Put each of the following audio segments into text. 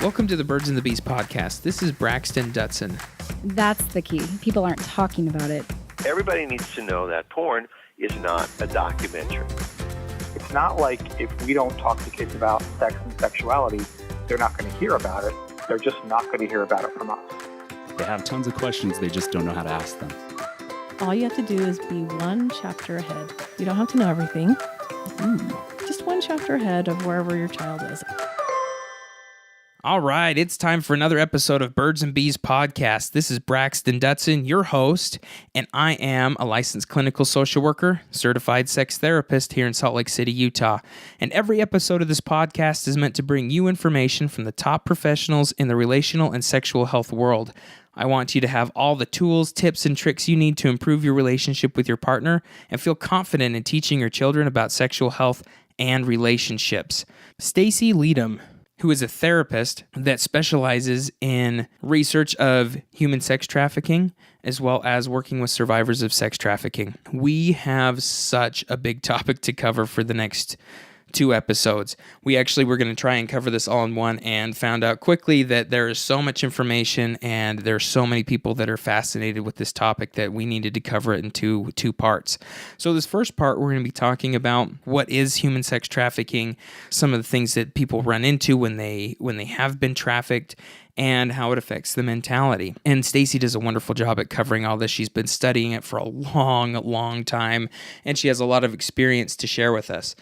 Welcome to the Birds and the Bees podcast. This is Braxton Dutson. That's the key. People aren't talking about it. Everybody needs to know that porn is not a documentary. It's not like if we don't talk to kids about sex and sexuality, they're not going to hear about it. They're just not going to hear about it from us. They have tons of questions, they just don't know how to ask them. All you have to do is be one chapter ahead. You don't have to know everything. Just one chapter ahead of wherever your child is. All right, it's time for another episode of Birds and Bees podcast. This is Braxton Dutson, your host, and I am a licensed clinical social worker, certified sex therapist here in Salt Lake City, Utah. And every episode of this podcast is meant to bring you information from the top professionals in the relational and sexual health world. I want you to have all the tools, tips, and tricks you need to improve your relationship with your partner and feel confident in teaching your children about sexual health and relationships. Stacey Litam, who is a therapist that specializes in research of human sex trafficking, as well as working with survivors of sex trafficking. We have such a big topic to cover for the next 2 episodes. We actually were going to try and cover this all in one and found out quickly that there is so much information and there are so many people that are fascinated with this topic that we needed to cover it in two parts. So this first part, we're going to be talking about what is human sex trafficking, some of the things that people run into when they have been trafficked, and how it affects the mentality. And Stacey does a wonderful job at covering all this. She's been studying it for a long time, and she has a lot of experience to share with us.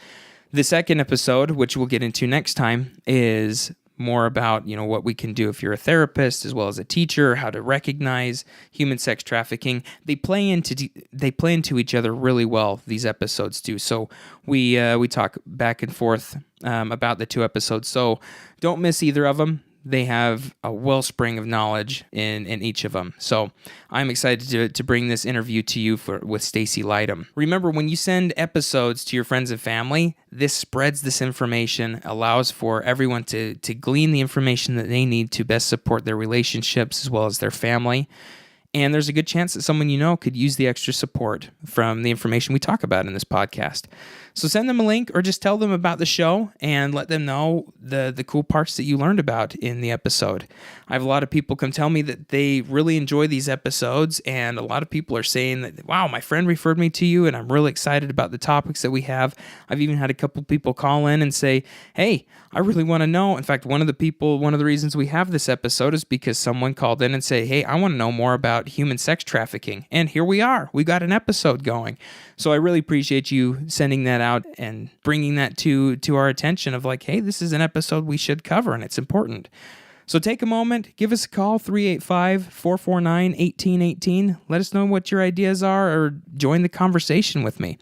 The second episode, which we'll get into next time, is more about, what we can do if you're a therapist as well as a teacher, how to recognize human sex trafficking. They play into each other really well, these episodes do. So we talk back and forth about the 2 episodes. So don't miss either of them. They have a wellspring of knowledge in each of them. So I'm excited to bring this interview to you with Stacey Litam. Remember, when you send episodes to your friends and family, this spreads this information, allows for everyone to glean the information that they need to best support their relationships as well as their family. And there's a good chance that someone you know could use the extra support from the information we talk about in this podcast. So send them a link or just tell them about the show and let them know the cool parts that you learned about in the episode. I have a lot of people come tell me that they really enjoy these episodes, and a lot of people are saying that, wow, my friend referred me to you, and I'm really excited about the topics that we have. I've even had a couple people call in and say, hey, I really want to know. In fact, one of the reasons we have this episode is because someone called in and say, hey, I want to know more about human sex trafficking. And here we are. We got an episode going. So I really appreciate you sending that out and bringing that to our attention of like, hey, this is an episode we should cover and it's important. So take a moment, give us a call, 385-449-1818. Let us know what your ideas are or join the conversation with me.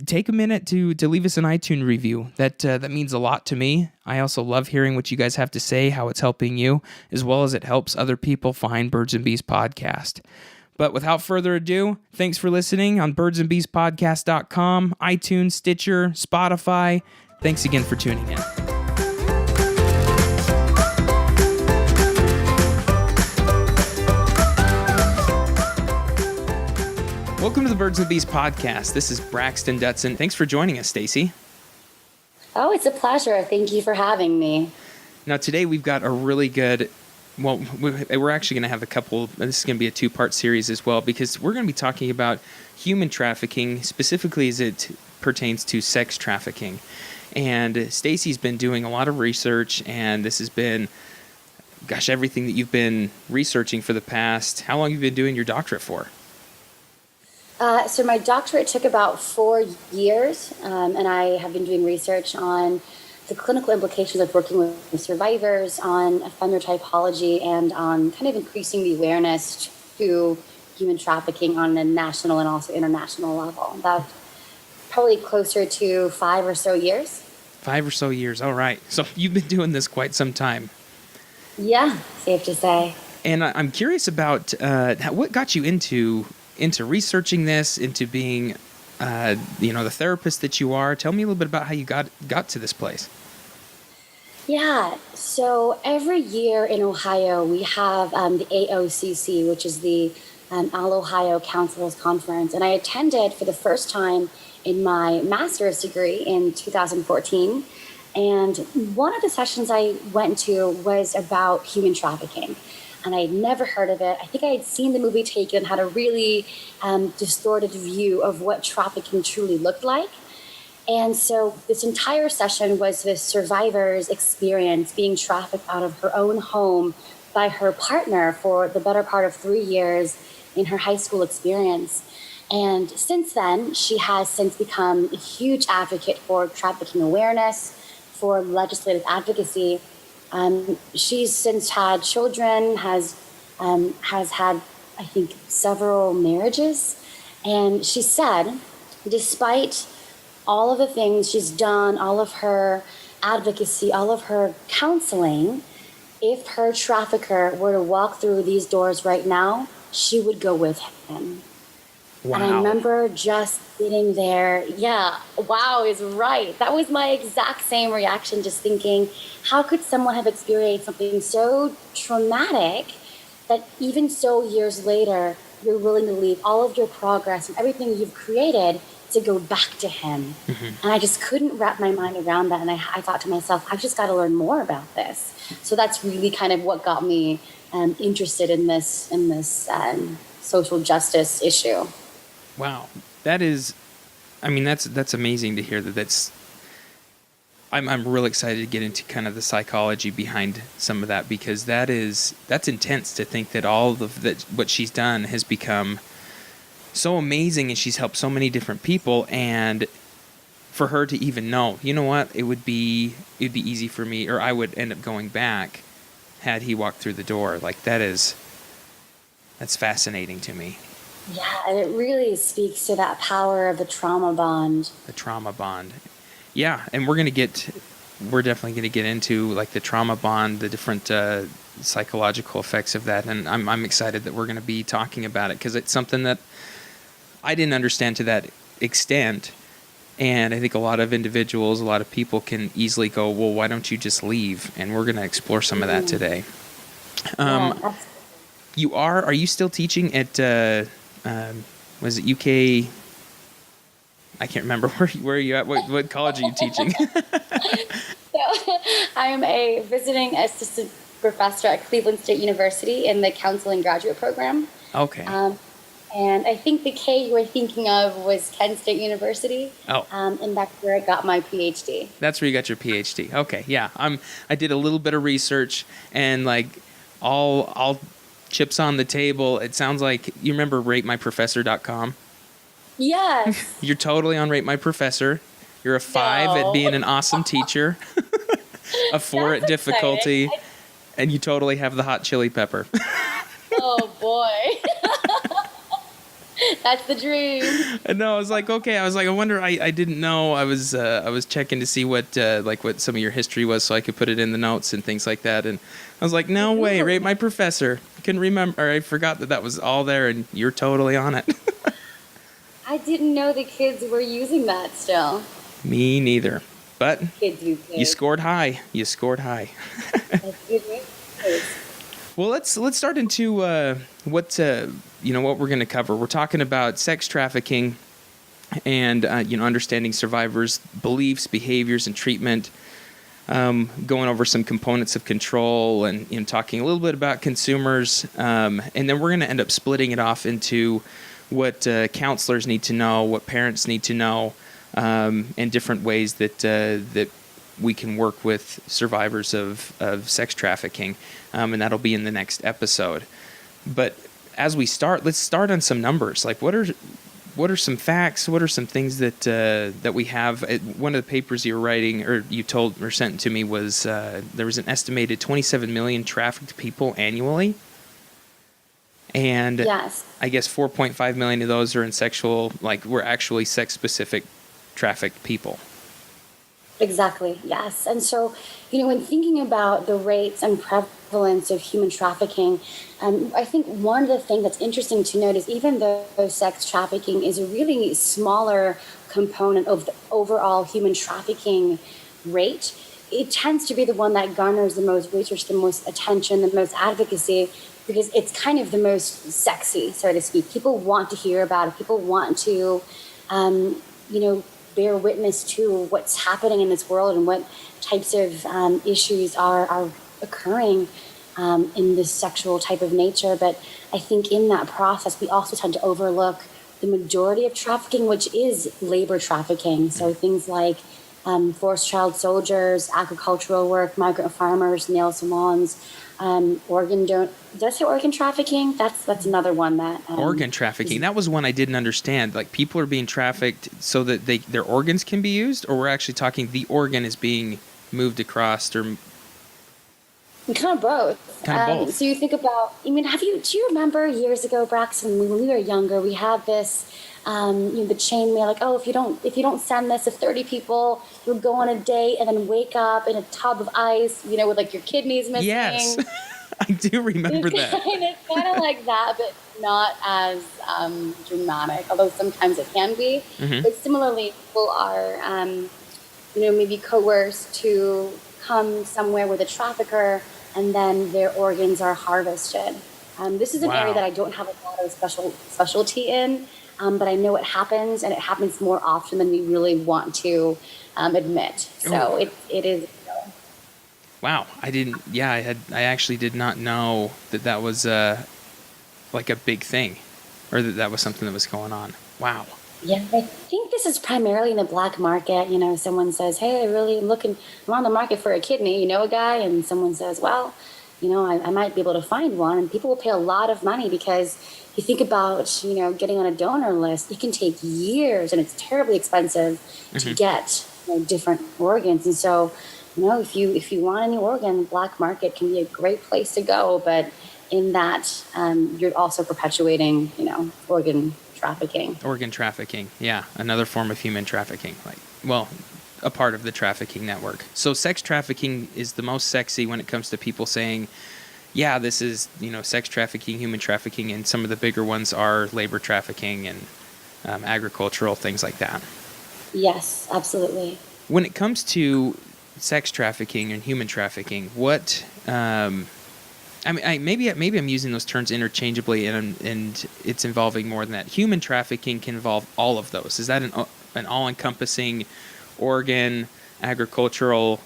Take a minute to leave us an iTunes review. That means a lot to me. I also love hearing what you guys have to say, how it's helping you, as well as it helps other people find Birds and Bees podcast. But without further ado, thanks for listening on birdsandbeespodcast.com, iTunes, Stitcher, Spotify. Thanks again for tuning in. Welcome to the Birds and Bees podcast. This is Braxton Dutson. Thanks for joining us, Stacey. Oh, it's a pleasure. Thank you for having me. Now, today we've got a really good, we're actually going to have a couple, this is going to be a 2-part series as well, because we're going to be talking about human trafficking, specifically as it pertains to sex trafficking. And Stacey's been doing a lot of research, and this has been, everything that you've been researching for the past, how long have you been doing your doctorate for? So my doctorate took about 4 years, and I have been doing research on the clinical implications of working with survivors, on offender typology, and on kind of increasing the awareness to human trafficking on a national and also international level. That's probably closer to 5 or so years. 5 or so years, all right. So you've been doing this quite some time. Yeah, safe to say. And I'm curious about what got you into researching this, into being, the therapist that you are. Tell me a little bit about how you got to this place. Yeah, so every year in Ohio, we have the AOCC, which is the All-Ohio Counselors Conference. And I attended for the first time in my master's degree in 2014. And one of the sessions I went to was about human trafficking. And I had never heard of it. I think I had seen the movie Taken, had a really distorted view of what trafficking truly looked like. And so this entire session was the survivor's experience being trafficked out of her own home by her partner for the better part of 3 years in her high school experience. And since then, she has since become a huge advocate for trafficking awareness, for legislative advocacy. She's since had children, has had, I think, several marriages. And she said, despite all of the things she's done, all of her advocacy, all of her counseling, if her trafficker were to walk through these doors right now, she would go with him. Wow. And I remember just sitting there. Yeah, wow is right. That was my exact same reaction, just thinking, how could someone have experienced something so traumatic that even so years later, you're willing to leave all of your progress and everything you've created to go back to him? Mm-hmm. And I just couldn't wrap my mind around that. And I thought to myself, I've just got to learn more about this. So that's really kind of what got me interested in this social justice issue. Wow. That is, I mean, that's amazing to hear that. I'm really excited to get into kind of the psychology behind some of that, because that's intense to think that all of that, what she's done has become so amazing, and she's helped so many different people. And for her to even know, you know what, it'd be easy for me, or I would end up going back had he walked through the door. Like, that's fascinating to me. Yeah, and it really speaks to that power of the trauma bond. The trauma bond. Yeah, and we're definitely going to get into like the trauma bond, the different psychological effects of that, and I'm excited that we're going to be talking about it, because it's something that I didn't understand to that extent, and I think a lot of individuals, a lot of people can easily go, well, why don't you just leave? And we're going to explore some of that today. Are you still teaching at was it UK? I can't remember where are you at. What college are you teaching? So, I'm a visiting assistant professor at Cleveland State University in the counseling graduate program. Okay. And I think the K you were thinking of was Kent State University. Oh. And that's where I got my PhD. That's where you got your PhD. Okay, yeah. I did a little bit of research, and like all chips on the table. It sounds like you remember ratemyprofessor.com. Yes. You're totally on Rate My Professor. You're a 5 at being an awesome teacher, a 4 at difficulty, and you totally have the hot chili pepper. Oh boy. That's the dream. No, I was like, okay. I wonder. I didn't know. I was checking to see what some of your history was, so I could put it in the notes and things like that. And I was like, no way, Rate My Professor. I couldn't remember. Or I forgot that was all there, and you're totally on it. I didn't know the kids were using that still. Me neither. But kids use it. You scored high. That's good news. Well, let's start into what we're going to cover. We're talking about sex trafficking and understanding survivors' beliefs, behaviors, and treatment. Going over some components of control, and talking a little bit about consumers, and then we're going to end up splitting it off into what counselors need to know, what parents need to know, and different ways that we can work with survivors of sex trafficking, and that'll be in the next episode. But as we start, let's start on some numbers. Like, what are some facts? What are some things that we have? One of the papers you were writing, or you told or sent to me, was there was an estimated 27 million trafficked people annually. And yes. I guess 4.5 million of those are in were actually sex-specific trafficked people. Exactly, yes. And so, when thinking about the rates and prevalence of human trafficking, I think one of the things that's interesting to note is even though sex trafficking is a really smaller component of the overall human trafficking rate, it tends to be the one that garners the most research, the most attention, the most advocacy, because it's kind of the most sexy, so to speak. People want to hear about it. People want to, bear witness to what's happening in this world and what types of issues are occurring in this sexual type of nature. But I think in that process, we also tend to overlook the majority of trafficking, which is labor trafficking. So things like forced child soldiers, agricultural work, migrant farmers, nail salons, did I say organ trafficking? That's another one that organ trafficking. That was one I didn't understand. Like, people are being trafficked so that their organs can be used, or we're actually talking the organ is being moved across, or kind of both. Both. So you think about, do you remember years ago, Braxton, when we were younger, we had this, the chain mail, like, oh, if you don't send this to 30 people, you'll go on a date and then wake up in a tub of ice, with like your kidneys missing. Yes, I do remember that. It's kind of like that, but not as dramatic, although sometimes it can be. Mm-hmm. But similarly, people are, maybe coerced to come somewhere with a trafficker, and then their organs are harvested. This is an area that I don't have a lot of specialty in, but I know it happens, and it happens more often than we really want to admit. So it is. Wow, I actually did not know that was like a big thing, or that was something that was going on. Wow. Yeah, I think this is primarily in the black market. Someone says, hey, I'm on the market for a kidney, a guy? And someone says, well, I might be able to find one. And people will pay a lot of money because you think about, getting on a donor list, it can take years and it's terribly expensive to get different organs. And so, if you want a new organ, the black market can be a great place to go. But in that, you're also perpetuating, organ trafficking. Yeah, another form of human trafficking, a part of the trafficking network. So sex trafficking is the most sexy when it comes to people saying, yeah, this is, sex trafficking, human trafficking, and some of the bigger ones are labor trafficking and agricultural, things like that. Yes, absolutely. When it comes to sex trafficking and human trafficking, what... maybe I'm using those terms interchangeably, and it's involving more than that. Human trafficking can involve all of those. Is that an all-encompassing organ, agricultural?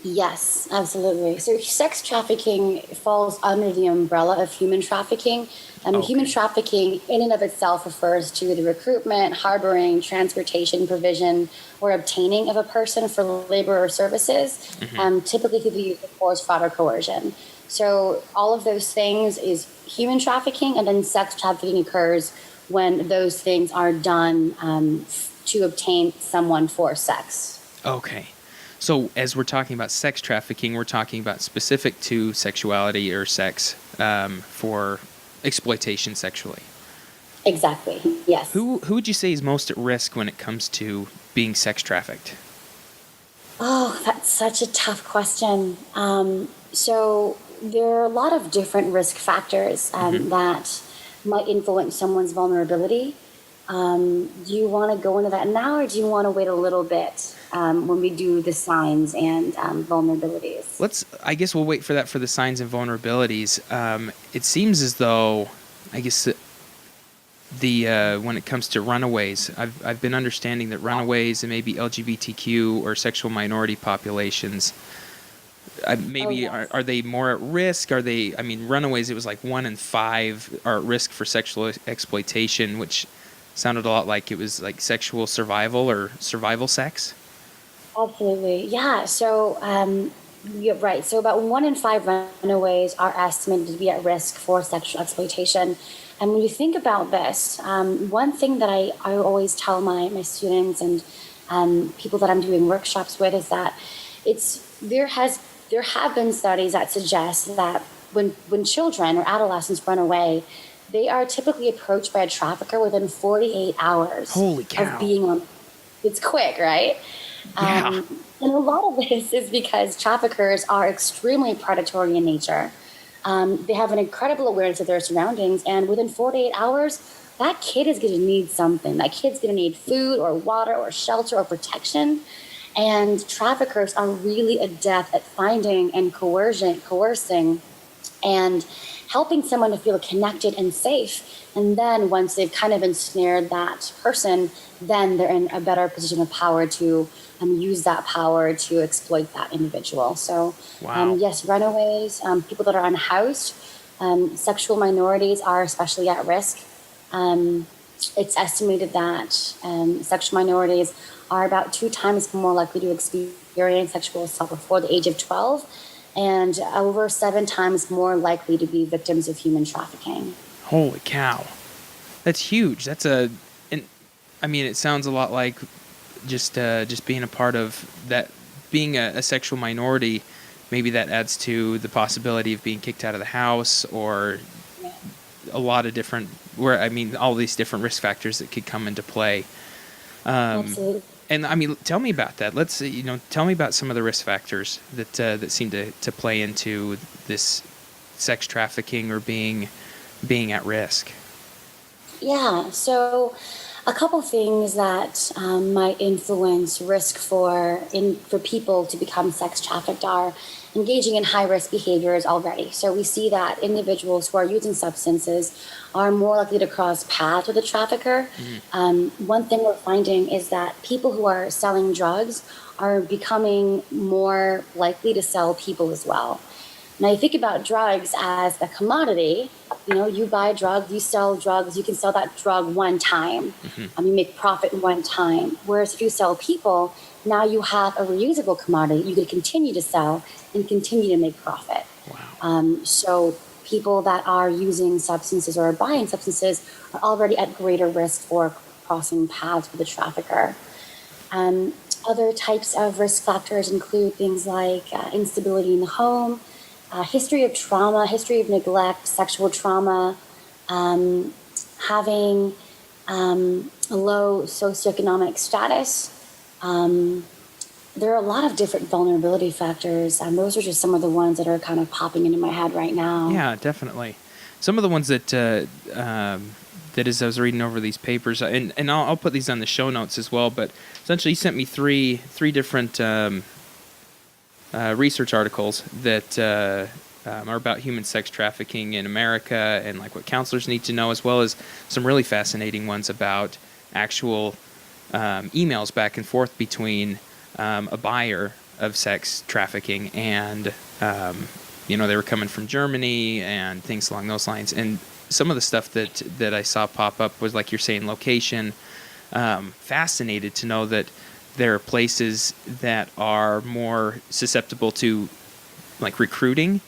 Yes, absolutely. So sex trafficking falls under the umbrella of human trafficking. Human trafficking in and of itself refers to the recruitment, harboring, transportation, provision, or obtaining of a person for labor or services, typically through the use of force, fraud, or coercion. So all of those things is human trafficking, and then sex trafficking occurs when those things are done to obtain someone for sex. Okay. So as we're talking about sex trafficking, we're talking about specific to sexuality or sex for exploitation sexually. Exactly, yes. Who would you say is most at risk when it comes to being sex trafficked? Oh, that's such a tough question. So there are a lot of different risk factors that might influence someone's vulnerability. Do you want to go into that now, or do you want to wait a little bit when we do the signs and vulnerabilities? I guess we'll wait for that, for the signs and vulnerabilities. It seems as though, I guess, when it comes to runaways, I've been understanding that runaways and maybe LGBTQ or sexual minority populations, are they more at risk? Are they? Runaways, it was like 1 in 5 are at risk for sexual exploitation, which sounded a lot like it was like sexual survival or survival sex. Absolutely, yeah. So you're right. So about 1 in 5 runaways are estimated to be at risk for sexual exploitation. And when you think about this, one thing that I always tell my students and people that I'm doing workshops with is that there have been studies that suggest that when children or adolescents run away, they are typically approached by a trafficker within 48 hours. Holy cow. Of being on. It's quick, right? Yeah. And a lot of this is because traffickers are extremely predatory in nature. They have an incredible awareness of their surroundings, and within 48 hours, that kid is going to need something. That kid's going to need food or water or shelter or protection. And traffickers are really adept at finding and coercing and helping someone to feel connected and safe. And then once they've kind of ensnared that person, then they're in a better position of power to use that power to exploit that individual. So Wow. yes, runaways, people that are unhoused, sexual minorities are especially at risk. It's estimated that sexual minorities are about 2 times more likely to experience sexual assault before the age of 12, and over 7 times more likely to be victims of human trafficking. Holy cow. That's huge. And I mean, it sounds a lot like just being a part of that, being a sexual minority. Maybe that adds to the possibility of being kicked out of the house, or a lot of different, all these different risk factors that could come into play. Absolutely. And I mean, tell me about that. Tell me about some of the risk factors that seem to play into this sex trafficking or being at risk. Yeah, so a couple things that might influence risk for people to become sex trafficked are engaging in high-risk behaviors already. So we see that individuals who are using substances are more likely to cross paths with a trafficker. One thing we're finding is that people who are selling drugs are becoming more likely to sell people as well. Now, you think about drugs as a commodity. You buy drugs, you sell drugs, you can sell that drug one time. You make profit one time. Whereas if you sell people, now you have a reusable commodity you can continue to sell and continue to make profit. Wow. So people that are using substances or are buying substances are already at greater risk for crossing paths with a trafficker. Other types of risk factors include things like instability in the home, history of trauma, history of neglect, sexual trauma, having a low socioeconomic status. There are a lot of different vulnerability factors, and those are just some of the ones that are kind of popping into my head right now. Yeah, definitely. Some of the ones that as I was reading over these papers, and I'll put these on the show notes as well, but essentially he sent me three different research articles that are about human sex trafficking in America and like what counselors need to know, as well as some really fascinating ones about actual emails back and forth between a buyer of sex trafficking and they were coming from Germany and things along those lines. And some of the stuff that I saw pop up was, like you're saying, location. Fascinated to know that there are places that are more susceptible to like recruiting.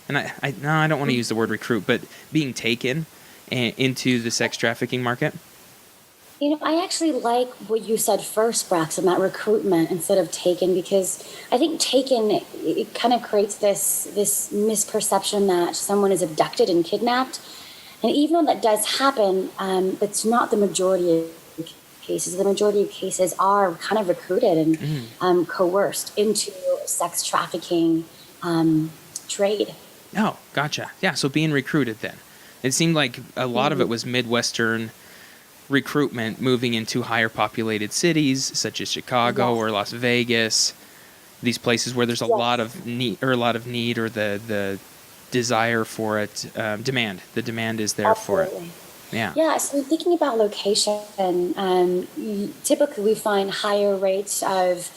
And I don't want to use the word recruit, but being taken into the sex trafficking market. I actually like what you said first, Braxton, that recruitment instead of taken, because I think taken, it kind of creates this misperception that someone is abducted and kidnapped. And even though that does happen, it's not the majority of cases. The majority of cases are kind of recruited and coerced into sex trafficking trade. Oh, gotcha. Yeah, so being recruited then. It seemed like a lot of it was Midwestern recruitment moving into higher populated cities such as Chicago or Las Vegas, these places where there's a lot of need or the desire for it, demand. The demand is there for it. Yeah, so thinking about location, typically we find higher rates of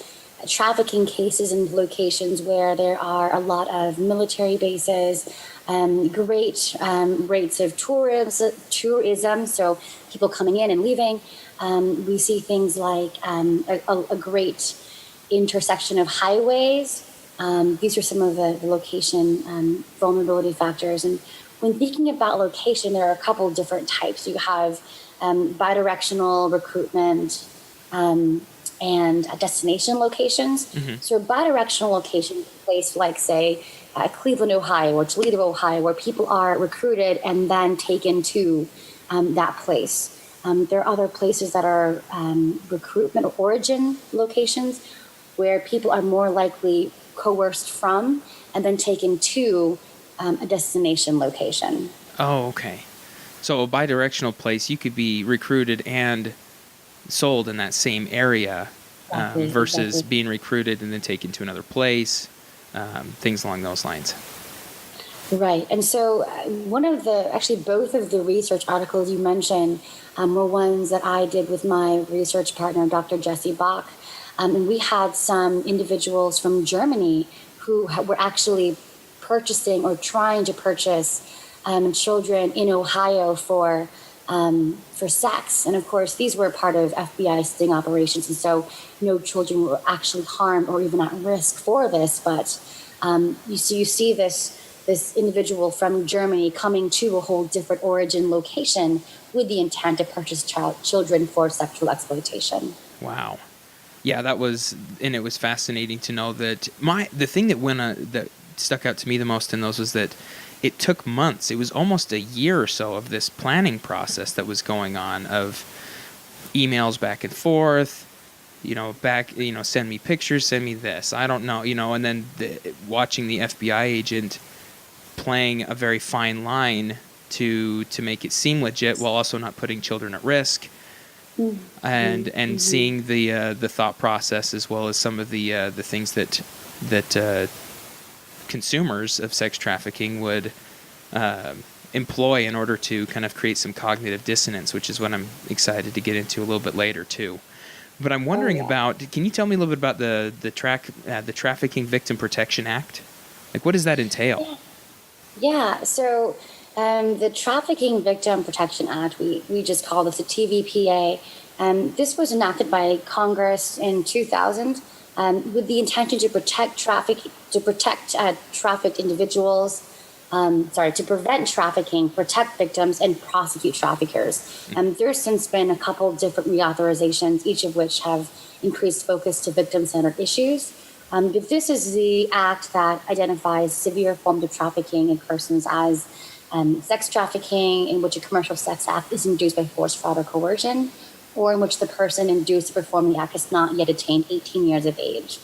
trafficking cases in locations where there are a lot of military bases, great rates of tourism, so people coming in and leaving. We see things like a great intersection of highways. These are some of the location vulnerability factors. And when thinking about location, there are a couple of different types. You have bidirectional recruitment and destination locations. So a bidirectional location is a place like, say, Cleveland, Ohio, or Toledo, Ohio, where people are recruited and then taken to that place. There are other places that are recruitment or origin locations where people are more likely coerced from and then taken to a destination location. Oh, okay. So a bidirectional place, you could be recruited and sold in that same area versus being recruited and then taken to another place, things along those lines. Right. And so both of the research articles you mentioned were ones that I did with my research partner, Dr. Jesse Bach. And we had some individuals from Germany who were actually purchasing or trying to purchase children in Ohio for sex. And of course, these were part of FBI sting operations. And so no children were actually harmed or even at risk for this. But you see this individual from Germany coming to a whole different origin location with the intent to purchase children for sexual exploitation. Wow. Yeah, it was fascinating to know that the thing that stuck out to me the most in those was that it took months. It was almost a year or so of this planning process that was going on, of emails back and forth, send me pictures, send me this, I don't know, and then watching the FBI agent playing a very fine line to make it seem legit while also not putting children at risk, and seeing the thought process as well as some of the things that consumers of sex trafficking would employ in order to kind of create some cognitive dissonance, which is what I'm excited to get into a little bit later too. But I'm wondering can you tell me a little bit about the Trafficking Victim Protection Act? Like, what does that entail? Yeah, so the Trafficking Victim Protection Act, we just call this the TVPA, and this was enacted by Congress in 2000 with the intention to protect trafficked individuals, to prevent trafficking, protect victims, and prosecute traffickers. There's since been a couple different reauthorizations, each of which have increased focus to victim-centered issues. But this is the act that identifies severe forms of trafficking in persons as sex trafficking, in which a commercial sex act is induced by force, fraud, or coercion, or in which the person induced to perform the act has not yet attained 18 years of age.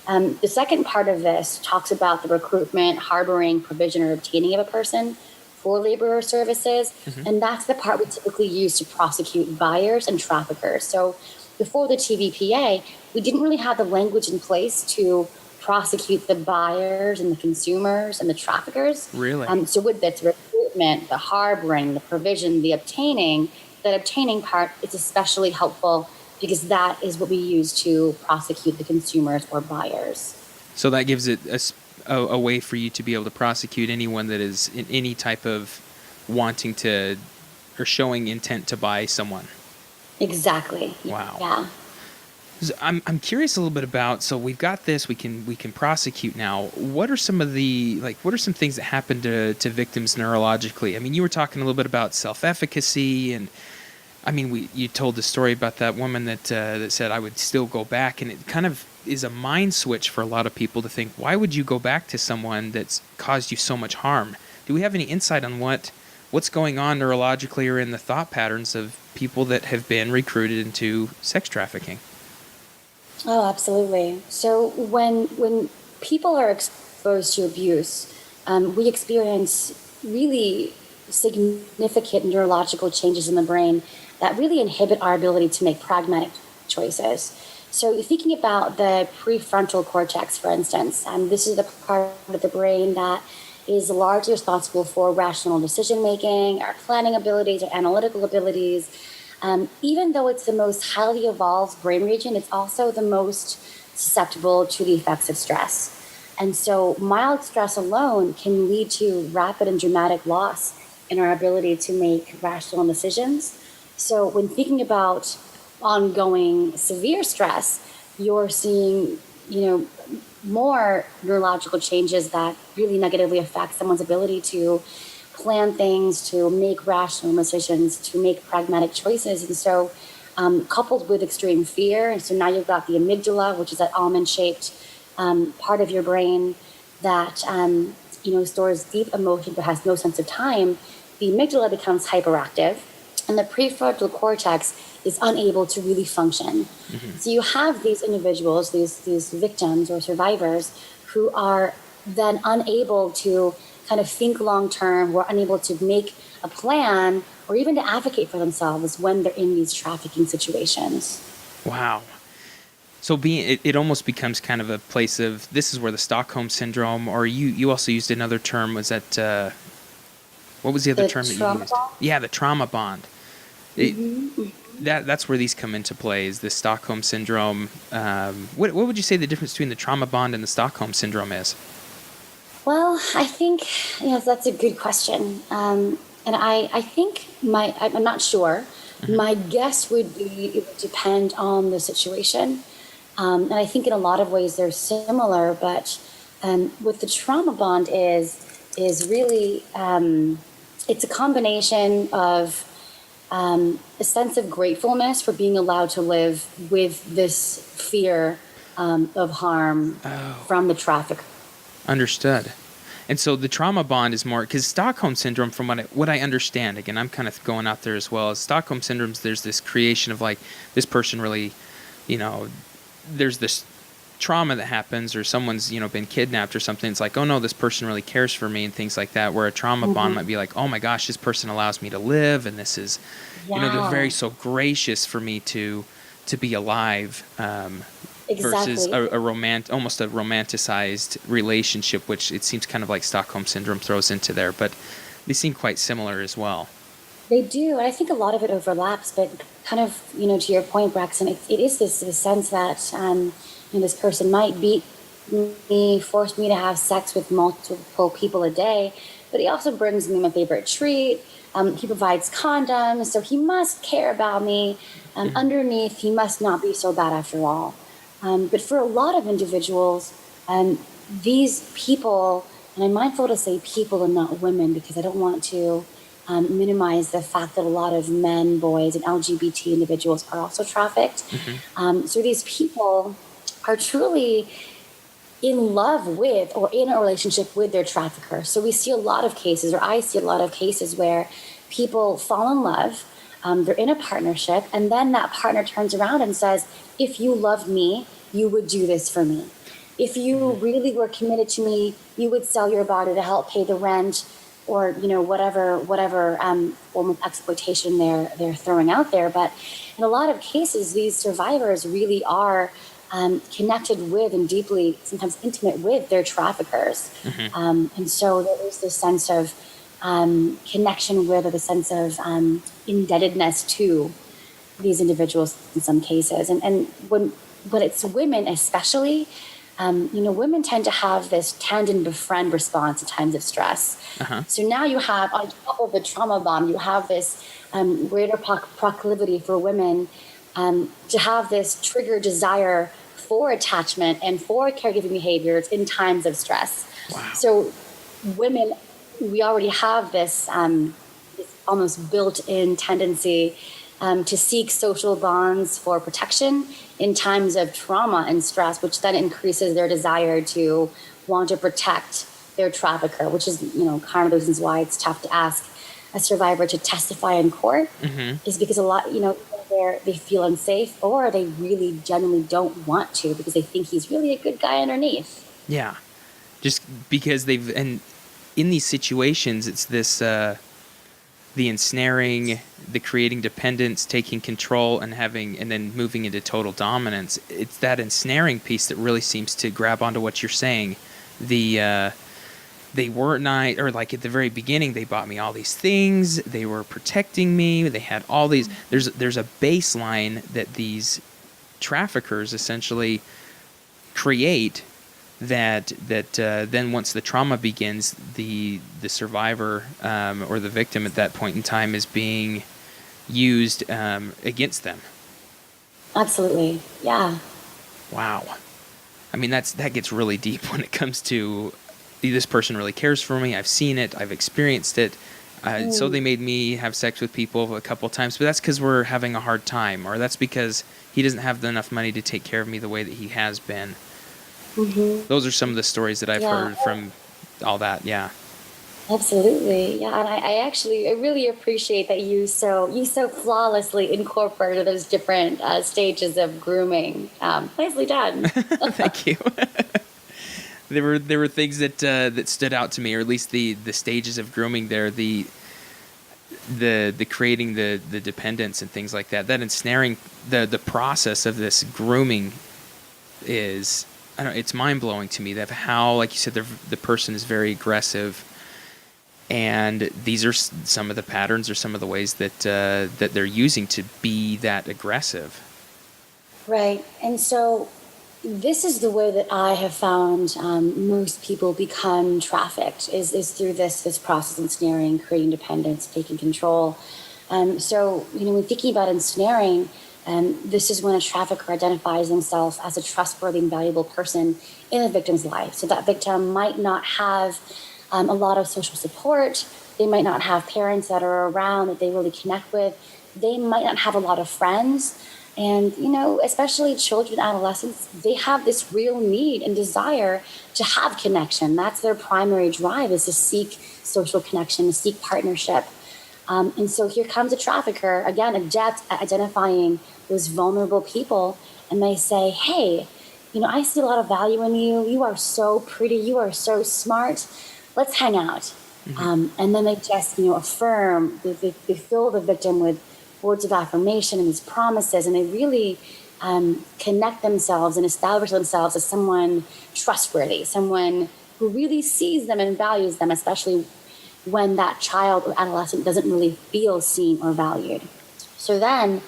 The second part of this talks about the recruitment, harboring, provision, or obtaining of a person for labor or services, and that's the part we typically use to prosecute buyers and traffickers. So before the TVPA, we didn't really have the language in place to prosecute the buyers and the consumers and the traffickers. Really? So with this recruitment, the harboring, the provision, the obtaining, that obtaining part is especially helpful because that is what we use to prosecute the consumers or buyers. So that gives it a way for you to be able to prosecute anyone that is in any type of wanting to or showing intent to buy someone. Exactly. Wow. Yeah. I'm curious a little bit about, so we've got this, we can prosecute now. What are some things that happen to victims neurologically? I mean, you were talking a little bit about self-efficacy, and I mean, you told the story about that woman that said, I would still go back, and it kind of is a mind switch for a lot of people to think, why would you go back to someone that's caused you so much harm? Do we have any insight on what's going on neurologically or in the thought patterns of people that have been recruited into sex trafficking? Oh, absolutely. So when people are exposed to abuse, we experience really significant neurological changes in the brain that really inhibit our ability to make pragmatic choices. So thinking about the prefrontal cortex, for instance, this is the part of the brain that is largely responsible for rational decision-making, our planning abilities, our analytical abilities. Even though it's the most highly evolved brain region, it's also the most susceptible to the effects of stress. And so mild stress alone can lead to rapid and dramatic loss in our ability to make rational decisions. So when thinking about ongoing severe stress, you're seeing, more neurological changes that really negatively affect someone's ability to plan things, to make rational decisions, to make pragmatic choices. And so coupled with extreme fear, and so now you've got the amygdala, which is that almond-shaped part of your brain that stores deep emotion but has no sense of time. The amygdala becomes hyperactive, and the prefrontal cortex is unable to really function. So you have these individuals, these victims or survivors, who are then unable to kind of think long-term, who are unable to make a plan or even to advocate for themselves when they're in these trafficking situations. Wow. So it almost becomes kind of a place of, this is where the Stockholm syndrome, or you also used another term, was that, what was the other term that you used? Bond? Yeah, the trauma bond. That's where these come into play, is the Stockholm syndrome. What would you say the difference between the trauma bond and the Stockholm syndrome is? Well, I think, that's a good question. And I think I'm not sure. Mm-hmm. My guess would be it would depend on the situation. And I think in a lot of ways they're similar, but what the trauma bond is really, it's a combination of a sense of gratefulness for being allowed to live with this fear of harm from the trafficker. Understood. And so the trauma bond is more, because Stockholm syndrome, from what I understand, again, I'm kind of going out there as well, as Stockholm syndromes, there's this creation of like, this person really, there's this trauma that happens, or someone's, been kidnapped or something. It's like, oh no, this person really cares for me and things like that, where a trauma bond might be like, oh my gosh, this person allows me to live, and this is, they're very so gracious for me to be alive. Exactly. Versus almost a romanticized relationship, which it seems kind of like Stockholm syndrome throws into there, but they seem quite similar as well. They do, and I think a lot of it overlaps, but kind of, to your point, Braxton, it is this sense that this person might beat me, force me to have sex with multiple people a day, but he also brings me my favorite treat. He provides condoms, so he must care about me. Underneath, he must not be so bad after all. But for a lot of individuals, these people, and I'm mindful to say people and not women, because I don't want to minimize the fact that a lot of men, boys, and LGBT individuals are also trafficked. Mm-hmm. So these people are truly in love with or in a relationship with their trafficker. So we see a lot of cases, or I see a lot of cases, where people fall in love, they're in a partnership, and then that partner turns around and says, if you loved me, you would do this for me. If you really were committed to me, you would sell your body to help pay the rent, or whatever form of exploitation they're throwing out there. But in a lot of cases, these survivors really are connected with and deeply, sometimes intimate with, their traffickers. Mm-hmm. And so there is this sense of connection with, or the sense of indebtedness to these individuals in some cases. And when it's women especially, women tend to have this tend and befriend response in times of stress. Uh-huh. So now you have, on top of the trauma bond, you have this greater proclivity for women to have this trigger desire for attachment and for caregiving behaviors in times of stress. Wow. So women, we already have this almost built-in tendency to seek social bonds for protection in times of trauma and stress, which then increases their desire to want to protect their trafficker, which is, kind of the reasons why it's tough to ask a survivor to testify in court, is because a lot, they feel unsafe, or they really genuinely don't want to because they think he's really a good guy underneath. Yeah. Just because and in these situations, it's this, the ensnaring, the creating dependence, taking control, and then moving into total dominance. It's that ensnaring piece that really seems to grab onto what you're saying. They were not, or like at the very beginning, they bought me all these things. They were protecting me. They had all these. There's a baseline that these traffickers essentially create. That then once the trauma begins, the survivor or the victim at that point in time is being used against them. Absolutely, yeah. Wow. I mean, that gets really deep when it comes to, this person really cares for me. I've seen it. I've experienced it. So they made me have sex with people a couple times, but that's because we're having a hard time, or that's because he doesn't have enough money to take care of me the way that he has been. Mm-hmm. Those are some of the stories that I've heard from all that. Yeah, absolutely. Yeah, and I really appreciate that you so flawlessly incorporated those different stages of grooming. Nicely done. Thank you. There were things that stood out to me, or at least the stages of grooming there, the creating the dependence and things like that. That ensnaring, the process of this grooming is, I don't know, it's mind blowing to me that how, like you said, the person is very aggressive, and these are some of the patterns or some of the ways that that they're using to be that aggressive. Right. And so this is the way that I have found most people become trafficked is through this process of ensnaring, creating dependence, taking control. So, when thinking about ensnaring, this is when a trafficker identifies himself as a trustworthy and valuable person in the victim's life. So that victim might not have a lot of social support. They might not have parents that are around that they really connect with. They might not have a lot of friends. And, especially children, adolescents, they have this real need and desire to have connection. That's their primary drive, is to seek social connection, to seek partnership. And so here comes a trafficker, again, adept at identifying those vulnerable people. And they say, hey, I see a lot of value in you. You are so pretty. You are so smart. Let's hang out. And then they just, affirm, they fill the victim with words of affirmation and these promises, and they really connect themselves and establish themselves as someone trustworthy, someone who really sees them and values them, especially when that child or adolescent doesn't really feel seen or valued. So then,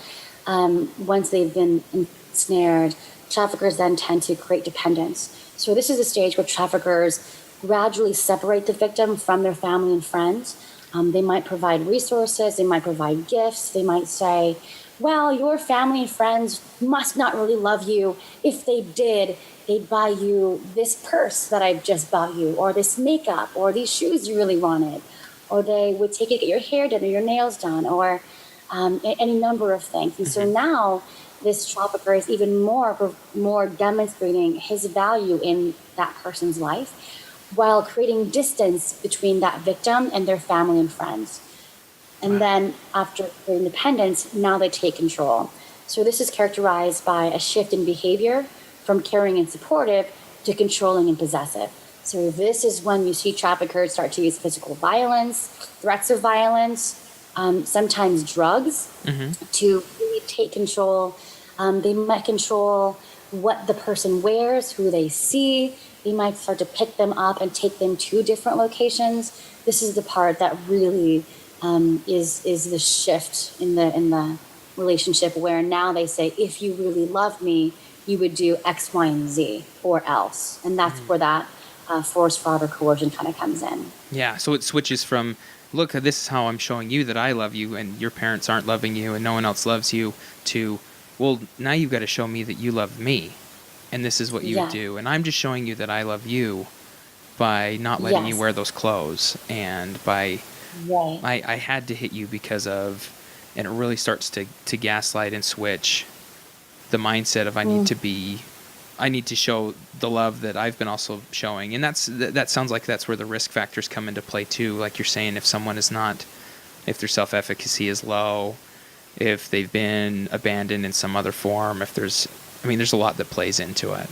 once they've been ensnared, traffickers then tend to create dependence. So this is a stage where traffickers gradually separate the victim from their family and friends. They might provide resources, they might provide gifts, they might say, well, your family and friends must not really love you. If they did, they'd buy you this purse that I just bought you, or this makeup, or these shoes you really wanted, or they would take you to get your hair done or your nails done, or any number of things. And so now this trafficker is even more demonstrating his value in that person's life, while creating distance between that victim and their family and friends. And then after their independence, now they take control. So this is characterized by a shift in behavior from caring and supportive to controlling and possessive. So this is when you see traffickers start to use physical violence, threats of violence, sometimes drugs to really take control. They might control what the person wears, who they see. They might start to pick them up and take them to different locations. This is the part that really is the shift in the relationship, where now they say, if you really loved me, you would do X, Y, and Z, or else. And that's where that force, fraud, or coercion kind of comes in. Yeah, so it switches from, look, this is how I'm showing you that I love you and your parents aren't loving you and no one else loves you, to, well, now you've got to show me that you love me. And this is what you would do. And I'm just showing you that I love you by not letting you wear those clothes. And by, I had to hit you because of, and it really starts to gaslight and switch the mindset of I need to show the love that I've been also showing. And that sounds like that's where the risk factors come into play too. Like you're saying, if someone is not, if their self-efficacy is low, if they've been abandoned in some other form, if there's a lot that plays into it.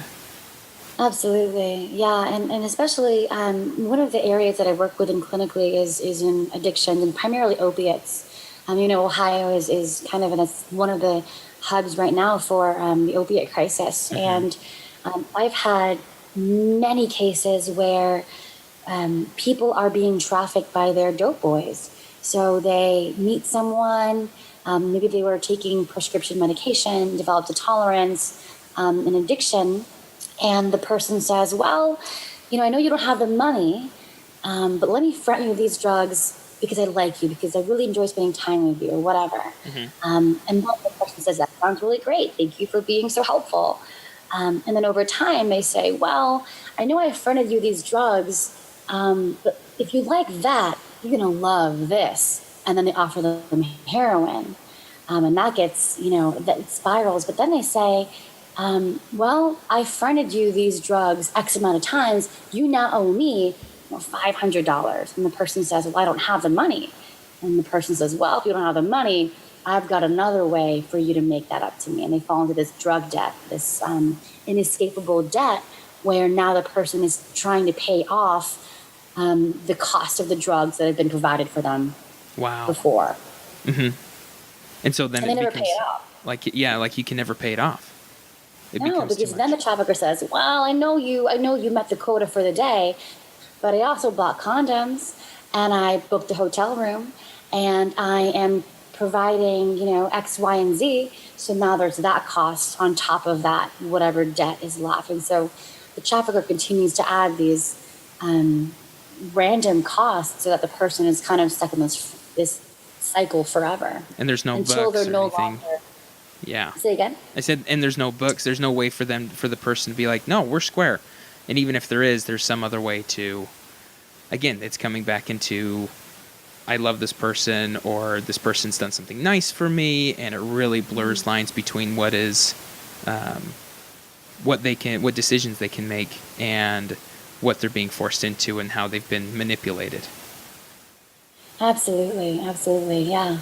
Absolutely. Yeah. And especially one of the areas that I work with clinically is in addiction, and primarily opiates. Ohio is kind of one of the hubs right now for the opiate crisis. And I've had many cases where people are being trafficked by their dope boys. So they meet someone, maybe they were taking prescription medication, developed a tolerance, an addiction, and the person says, well, I know you don't have the money, but let me front you these drugs because I like you, because I really enjoy spending time with you, or whatever. And then the person says, that sounds really great. Thank you for being so helpful. And then over time they say, well, I know I fronted you these drugs, but if you like that, you're going to love this. And then they offer them heroin. And that gets, that spirals. But then they say, well, I fronted you these drugs X amount of times. You now owe me $500. And the person says, well, I don't have the money. And the person says, well, if you don't have the money, I've got another way for you to make that up to me. And they fall into this drug debt, this inescapable debt, where now the person is trying to pay off the cost of the drugs that have been provided for them before. And so then they never pay it off. Like you can never pay it off. It No, becomes too because then the much. trafficker says, "Well, I know you met the quota for the day, but I also bought condoms, and I booked a hotel room, and I am providing, X, Y, and Z. So now there's that cost on top of that, whatever debt is left." And so the trafficker continues to add these random costs so that the person is kind of stuck in this cycle forever And there's no until books they're or no anything. longer. Yeah. Say again? I said, and there's no books. There's no way for the person to be like, no, we're square. And even if there is, there's some other way to, again, it's coming back into, I love this person, or this person's done something nice for me, and it really blurs lines between what is, what decisions they can make, and what they're being forced into, and how they've been manipulated. Absolutely, absolutely, yeah.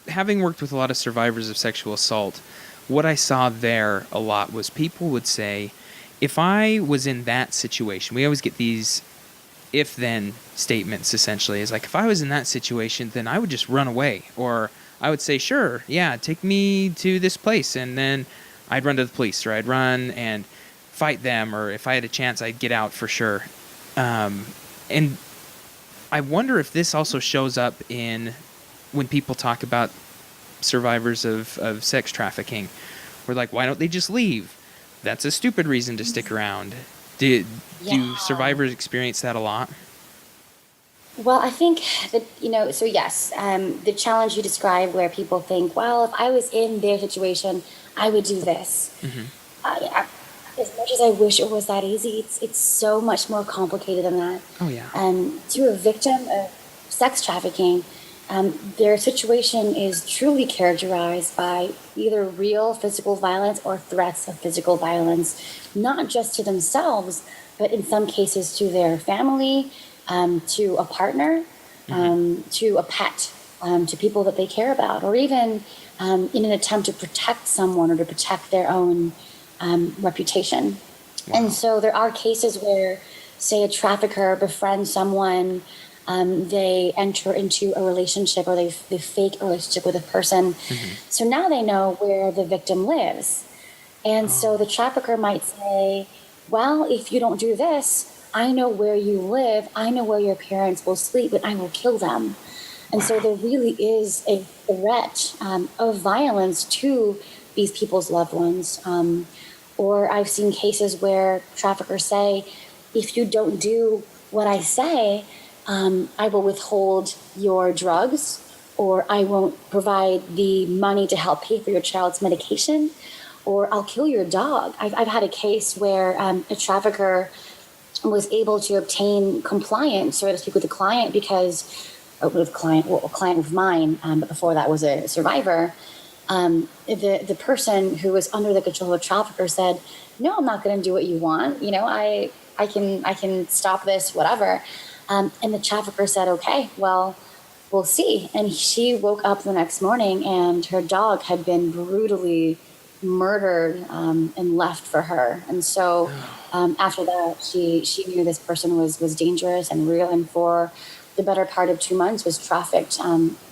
Having worked with a lot of survivors of sexual assault, what I saw there a lot was people would say, if I was in that situation, we always get these if-then statements, essentially. It's like, if I was in that situation, then I would just run away. Or I would say, sure, yeah, take me to this place. And then I'd run to the police, or I'd run and fight them. Or if I had a chance, I'd get out for sure. And I wonder if this also shows up in when people talk about survivors of sex trafficking. We're like, why don't they just leave? That's a stupid reason to stick around. Do survivors experience that a lot? Well, I think that, so yes, the challenge you describe where people think, well, if I was in their situation, I would do this. Mm-hmm. As much as I wish it was that easy, it's so much more complicated than that. Oh, yeah. To a victim of sex trafficking, their situation is truly characterized by either real physical violence or threats of physical violence, not just to themselves, but in some cases to their family, to a partner, to a pet, to people that they care about, or even in an attempt to protect someone or to protect their own reputation. Wow. And so there are cases where, say, a trafficker befriends someone, they enter into a relationship, or they fake a relationship with a person. Mm-hmm. So now they know where the victim lives. And so the trafficker might say, well, if you don't do this, I know where you live, I know where your parents will sleep, and I will kill them. And so there really is a threat of violence to these people's loved ones. Or I've seen cases where traffickers say, if you don't do what I say, I will withhold your drugs, or I won't provide the money to help pay for your child's medication, or I'll kill your dog. I've had a case where a trafficker was able to obtain compliance, so to speak, with a client because a client of mine, but before that was a survivor. The person who was under the control of a trafficker said, "No, I'm not going to do what you want. I can stop this, whatever." And the trafficker said, "Okay, well, we'll see." And she woke up the next morning and her dog had been brutally murdered and left for her. And so after that, she knew this person was dangerous and real, and for the better part of 2 months was trafficked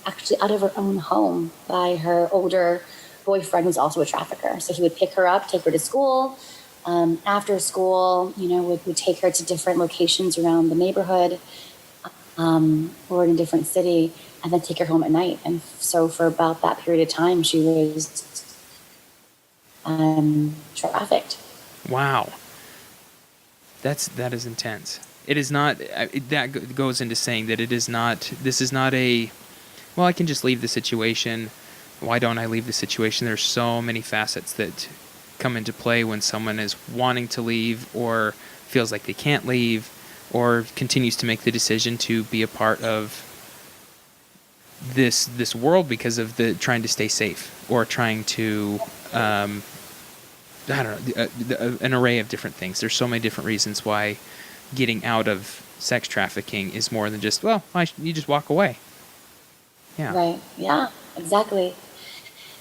actually out of her own home by her older boyfriend, who's also a trafficker. So he would pick her up, take her to school. After school, would take her to different locations around the neighborhood or in a different city, and then take her home at night. And so for about that period of time, she was trafficked. Wow. That is intense. It is not, that goes into saying that this is not well, I can just leave the situation. Why don't I leave the situation? There's so many facets that come into play when someone is wanting to leave, or feels like they can't leave, or continues to make the decision to be a part of this world because of the trying to stay safe, or trying to I don't know, an array of different things. There's so many different reasons why getting out of sex trafficking is more than just, well, you just walk away. Yeah. Right. Yeah, exactly.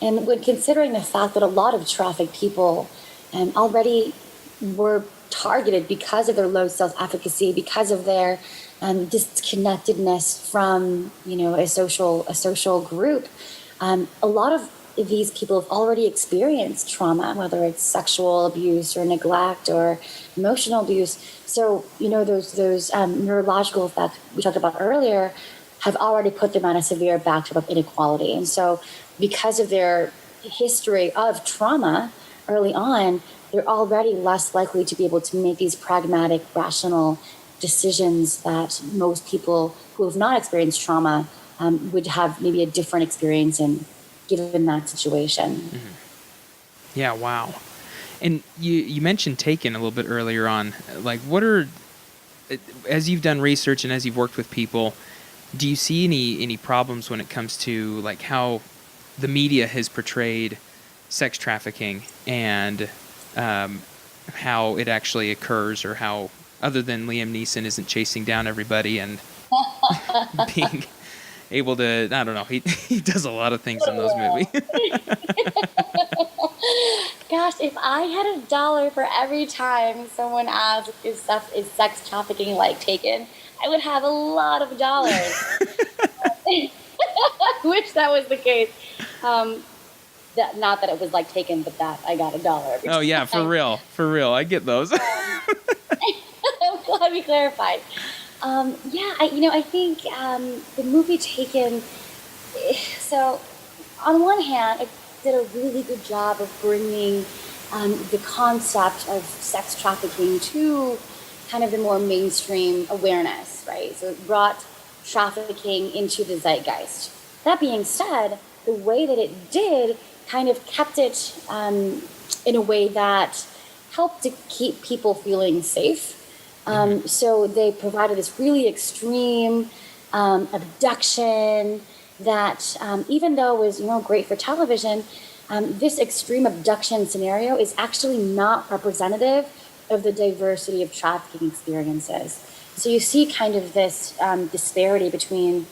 And when considering the fact that a lot of trafficked people already were targeted because of their low self-efficacy, because of their disconnectedness from, a social group, a lot of these people have already experienced trauma, whether it's sexual abuse or neglect or emotional abuse. So, those neurological effects we talked about earlier have already put them on a severe backdrop of inequality. And so because of their history of trauma early on, they're already less likely to be able to make these pragmatic, rational decisions that most people who have not experienced trauma would have maybe a different experience in given that situation. Mm-hmm. Yeah, wow. And you mentioned Taken a little bit earlier on. Like, what are, as you've done research and as you've worked with people, do you see any problems when it comes to like how the media has portrayed sex trafficking and how it actually occurs, or how, other than Liam Neeson isn't chasing down everybody and being able to, I don't know, he does a lot of things in those movies. Gosh, if I had $1 for every time someone asked is sex trafficking like Taken, I would have a lot of dollars. I wish that was the case. Not that it was like Taken, but that I got $1. Oh yeah, for real. I get those. I'm glad we clarified. I think the movie Taken. So, on one hand, it did a really good job of bringing the concept of sex trafficking to kind of the more mainstream awareness, right? So it brought trafficking into the zeitgeist. That being said, the way that it did kind of kept it in a way that helped to keep people feeling safe. So they provided this really extreme abduction that, even though it was great for television, this extreme abduction scenario is actually not representative of the diversity of trafficking experiences. So you see kind of this disparity between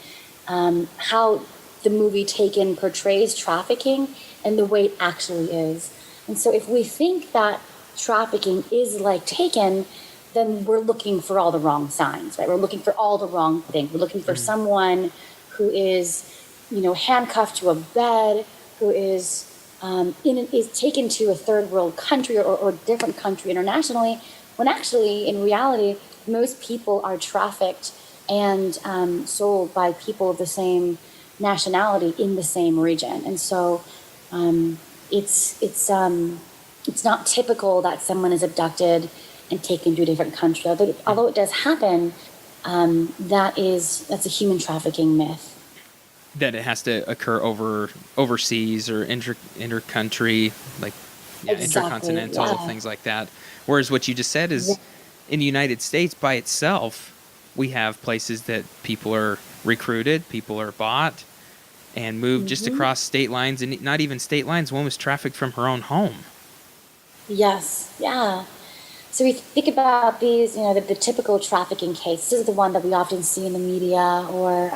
how the movie Taken portrays trafficking and the way it actually is. And so if we think that trafficking is like Taken, then we're looking for all the wrong signs, right? We're looking for all the wrong things. We're looking for someone who is, handcuffed to a bed, who is taken to a third world country or different country internationally, when actually, in reality, most people are trafficked and sold by people of the same nationality in the same region. And so it's not typical that someone is abducted and taken to a different country. Although it does happen, that's a human trafficking myth. That it has to occur overseas or inter-country, like intercontinental, things like that. Whereas what you just said is, in the United States by itself, we have places that people are recruited, people are bought, and moved just across state lines, and not even state lines. One was trafficked from her own home. Yes, yeah. So we think about these, the typical trafficking case. This is the one that we often see in the media or,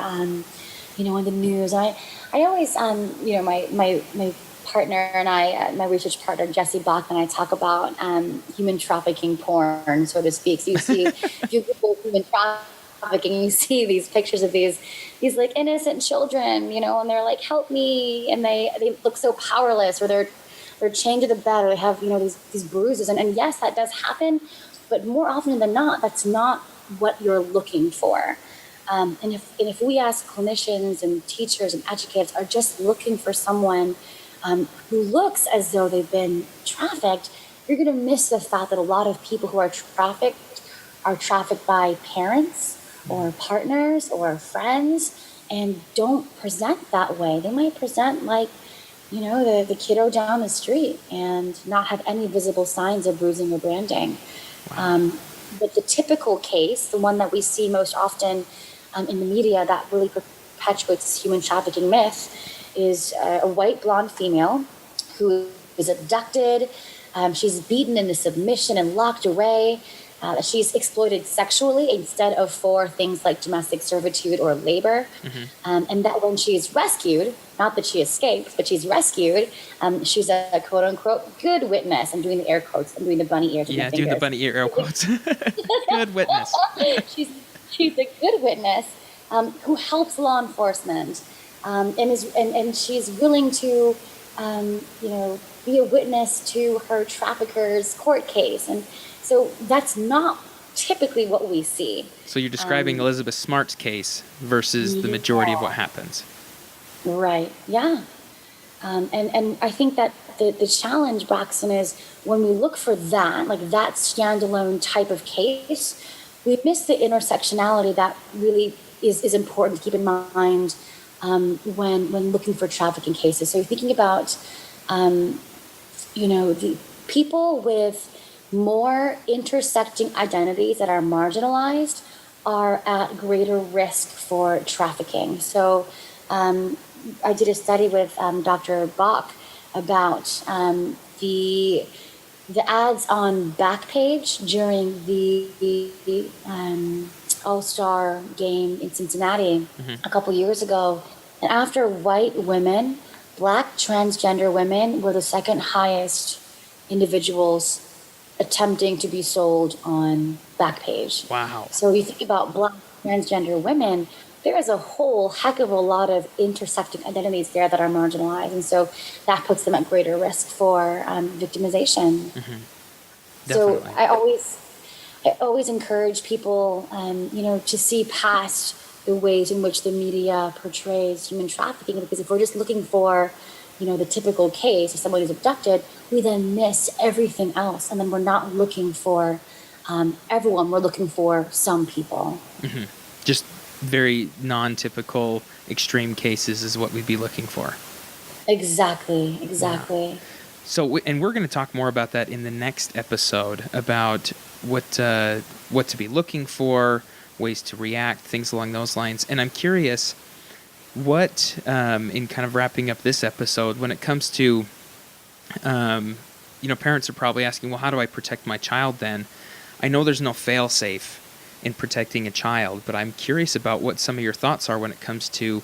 in the news. I always, my partner and I, my research partner, Jesse Bach, and I talk about human trafficking porn, so to speak. So you see, if you Google human trafficking, you see these pictures of these like innocent children, and they're like, help me. And they look so powerless, or they're chained to the bed, or they have, these bruises. And yes, that does happen, but more often than not, that's not what you're looking for. And if we as clinicians and teachers and educators are just looking for someone who looks as though they've been trafficked, you're going to miss the fact that a lot of people who are trafficked by parents or partners or friends and don't present that way. They might present like, the kiddo down the street and not have any visible signs of bruising or branding. Wow. But the typical case, the one that we see most often in the media that really perpetuates this human trafficking myth, is a white blonde female who is abducted. She's beaten into submission and locked away. She's exploited sexually instead of for things like domestic servitude or labor. And that when she's rescued, not that she escaped, but she's rescued, she's a quote-unquote good witness. I'm doing the air quotes. I'm doing the bunny ears with my fingers. Yeah, doing the bunny ear air quotes. Good witness. She's a good witness who helps law enforcement. And she's willing to be a witness to her trafficker's court case. And so that's not typically what we see. So you're describing Elizabeth Smart's case versus the majority of what happens. Right. Yeah. And I think that the challenge, Braxton, is when we look for that, like that standalone type of case, we miss the intersectionality that really is important to keep in mind when looking for trafficking cases. So you're thinking about, the people with more intersecting identities that are marginalized are at greater risk for trafficking. So I did a study with Dr. Bach about the ads on Backpage during the All-Star game in Cincinnati a couple years ago. And after white women, Black transgender women were the second highest individuals attempting to be sold on Backpage. Wow. So you think about Black transgender women, there is a whole heck of a lot of intersecting identities there that are marginalized. And so that puts them at greater risk for victimization. So I always encourage people, to see past the ways in which the media portrays human trafficking, because if we're just looking for, the typical case of someone who's abducted, we then miss everything else. And then we're not looking for everyone, we're looking for some people. Just very non-typical extreme cases is what we'd be looking for. Exactly. Yeah. So, and we're going to talk more about that in the next episode, about what to be looking for, ways to react, things along those lines. And I'm curious, what, in kind of wrapping up this episode, when it comes to, parents are probably asking, well, how do I protect my child then? I know there's no fail-safe in protecting a child, but I'm curious about what some of your thoughts are when it comes to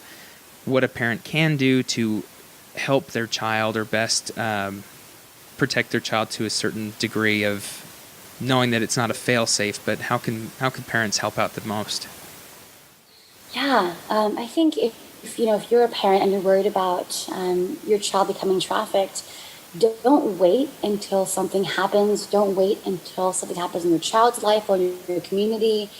what a parent can do to help their child, or best protect their child to a certain degree of knowing that it's not a fail-safe, but how can parents help out the most? Yeah, I think if you're a parent and you're worried about your child becoming trafficked, don't wait until something happens. Don't wait until something happens in your child's life or in your community.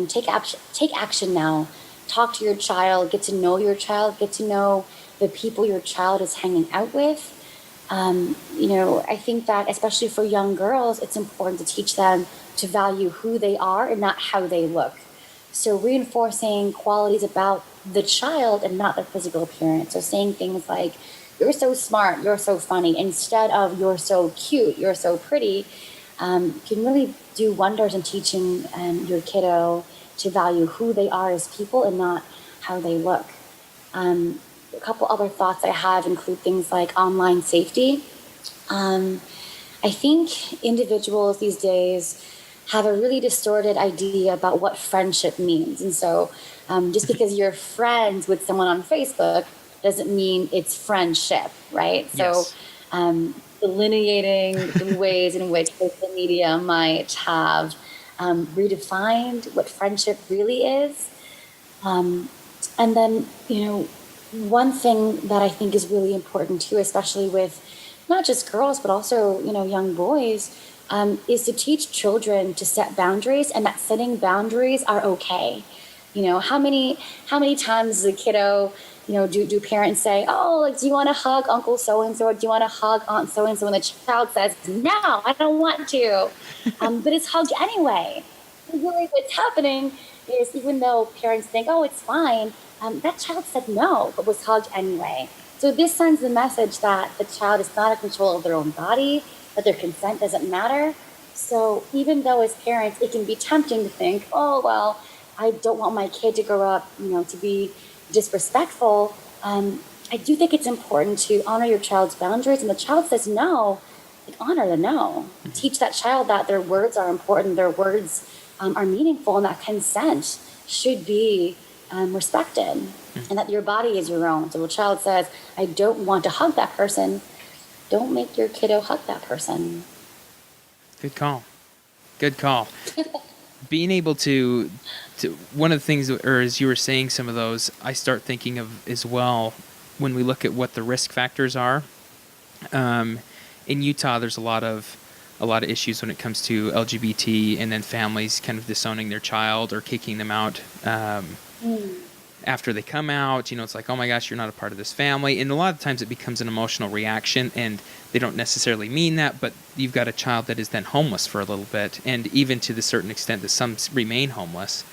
Take action now. Talk to your child. Get to know your child. Get to know the people your child is hanging out with. I think that especially for young girls, it's important to teach them to value who they are and not how they look. So reinforcing qualities about the child and not their physical appearance. So saying things like, you're so smart, you're so funny, instead of you're so cute, you're so pretty, can really do wonders in teaching your kiddo to value who they are as people and not how they look. A couple other thoughts I have include things like online safety. I think individuals these days have a really distorted idea about what friendship means. And so just because you're friends with someone on Facebook doesn't mean it's friendship, right? Yes. So delineating the ways in which social media might have redefined what friendship really is. And then, one thing that I think is really important too, especially with not just girls, but also, young boys, is to teach children to set boundaries, and that setting boundaries are okay. How many times as a kiddo, do parents say, oh, like, do you want to hug Uncle so-and-so, or do you want to hug Aunt so-and-so? And the child says, no, I don't want to. But it's hugged anyway. And really what's happening is, even though parents think, oh, it's fine, that child said no, but was hugged anyway. So this sends the message that the child is not in control of their own body, that their consent doesn't matter. So even though as parents, it can be tempting to think, oh, well, I don't want my kid to grow up, to be disrespectful. I do think it's important to honor your child's boundaries. And the child says no, honor the no. Teach that child that their words are important, their words are meaningful, and that consent should be respected, and that your body is your own. So if a child says, I don't want to hug that person, don't make your kiddo hug that person. Good call. Being able to one of the things, or as you were saying some of those, I start thinking of as well, when we look at what the risk factors are In Utah, there's a lot of issues when it comes to LGBT, and then families kind of disowning their child or kicking them out after they come out. It's like, oh my gosh, you're not a part of this family. And a lot of times it becomes an emotional reaction, and they don't necessarily mean that, but you've got a child that is then homeless for a little bit, and even to the certain extent that some remain homeless.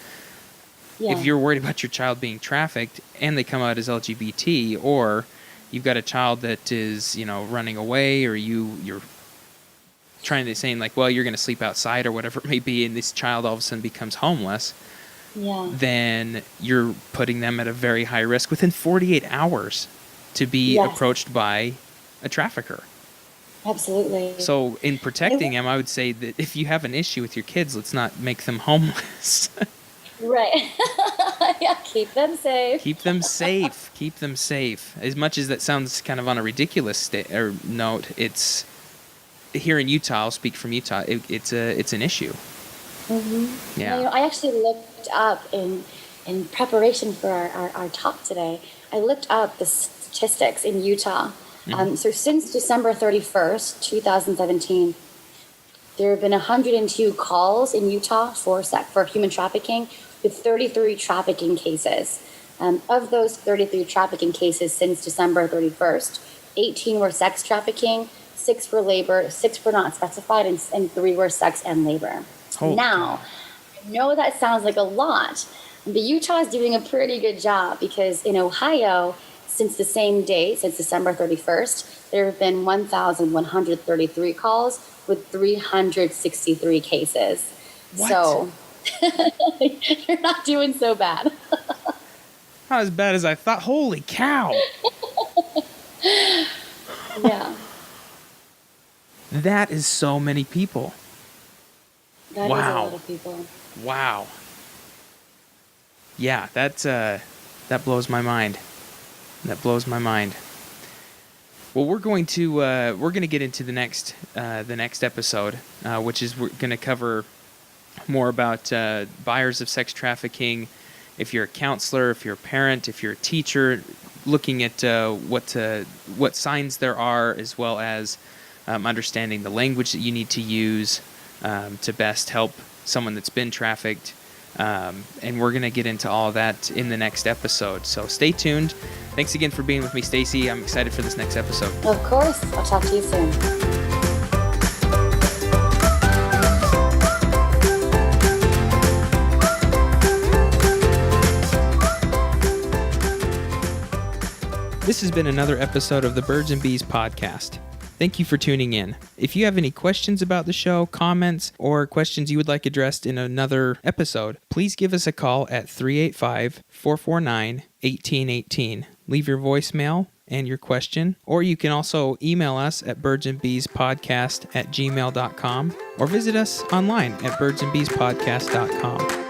Yeah. If you're worried about your child being trafficked and they come out as LGBT, or you've got a child that is, running away, or you're trying to saying like, well, you're going to sleep outside or whatever it may be, and this child all of a sudden becomes homeless, then you're putting them at a very high risk within 48 hours to be approached by a trafficker. Absolutely. So in protecting them, I would say that if you have an issue with your kids, let's not make them homeless. Right. Yeah, keep them safe. Keep them safe. Keep them safe. As much as that sounds kind of on a ridiculous note, it's here in Utah. I'll speak from Utah. It's an issue. Mm-hmm. Yeah. I actually looked up in preparation for our talk today. I looked up the statistics in Utah. So since December 31st, 2017, there have been 102 calls in Utah for human trafficking, with 33 trafficking cases. Of those 33 trafficking cases since December 31st, 18 were sex trafficking, 6 were labor, 6 were not specified, and 3 were sex and labor. Now, I know that sounds like a lot, but Utah is doing a pretty good job, because in Ohio, since the same date, since December 31st, there have been 1,133 calls with 363 cases. What? So you're not doing so bad. Not as bad as I thought. Holy cow. Yeah. That is so many people. That is a lot of people. Wow. Yeah, that blows my mind. That blows my mind. Well, we're going to get into the next episode, which is we're going to cover more about buyers of sex trafficking. If you're a counselor, if you're a parent, if you're a teacher, looking at what signs there are, as well as understanding the language that you need to use to best help someone that's been trafficked. And we're going to get into all of that in the next episode. So stay tuned. Thanks again for being with me, Stacey. I'm excited for this next episode. Of course. I'll talk to you soon. This has been another episode of the Birds and Bees podcast. Thank you for tuning in. If you have any questions about the show, comments, or questions you would like addressed in another episode, please give us a call at 385-449-1818. Leave your voicemail and your question, or you can also email us at birdsandbeespodcast@gmail.com, or visit us online at birdsandbeespodcast.com.